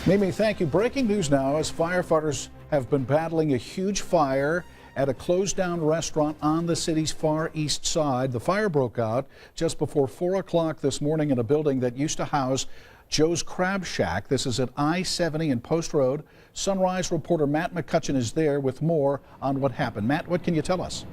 Mimi, thank you. Breaking news now as firefighters have been battling a huge fire at a closed down restaurant on the city's far east side. The fire broke out just before 4 o'clock this morning in a building that used to house Joe's Crab Shack. This is at I-70 and Post Road. Sunrise reporter Matt McCutcheon is there with more on what happened. Matt, what can you tell us?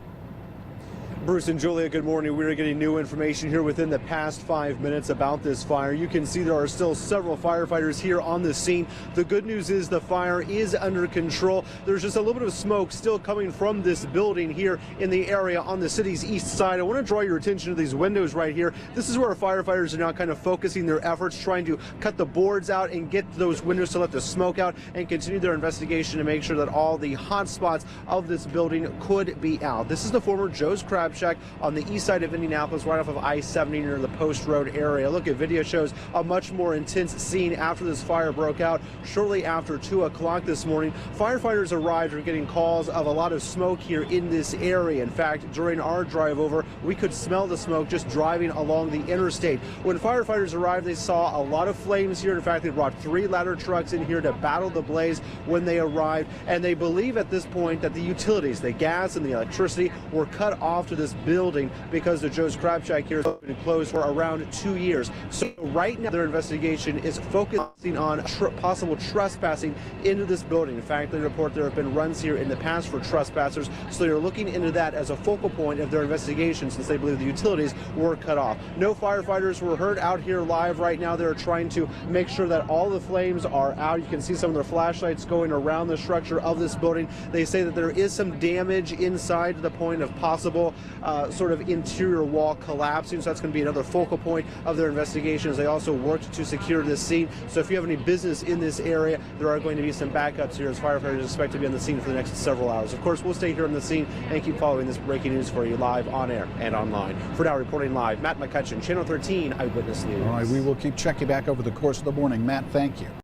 Bruce and Julia, good morning. We are getting new information here within the past 5 minutes about this fire. You can see there are still several firefighters here on the scene. The good news is the fire is under control. There's just a little bit of smoke still coming from this building here in the area on the city's east side. I want to draw your attention to these windows right here. This is where our firefighters are now kind of focusing their efforts, trying to cut the boards out and get those windows to let the smoke out and continue their investigation to make sure that all the hot spots of this building could be out. This is the former Joe's Crab Shack on the east side of Indianapolis, right off of I-70 near the Post Road area. Look at video shows a much more intense scene after this fire broke out shortly after 2 o'clock this morning. Firefighters arrived and getting calls of a lot of smoke here in this area. In fact, during our drive over, we could smell the smoke just driving along the interstate. When firefighters arrived, they saw a lot of flames here. In fact, they brought 3 ladder trucks in here to battle the blaze when they arrived, and they believe at this point that the utilities, the gas and the electricity, were cut off to this building because the Joe's Crab Shack here has been closed for around 2 years. So right now their investigation is focusing on possible trespassing into this building. In fact, they report there have been runs here in the past for trespassers, so they're looking into that as a focal point of their investigation since they believe the utilities were cut off. No firefighters were heard out here live right now. They're trying to make sure that all the flames are out. You can see some of their flashlights going around the structure of this building. They say that there is some damage inside to the point of possible sort of interior wall collapsing, so that's going to be another focal point of their investigation as they also worked to secure this scene. So if you have any business in this area, there are going to be some backups here as firefighters expect to be on the scene for the next several hours. Of course, we'll stay here on the scene and keep following this breaking news for you live on air and online. For now, reporting live, Matt McCutcheon, Channel 13 Eyewitness News. All right, we will keep checking back over the course of the morning. Matt, thank you.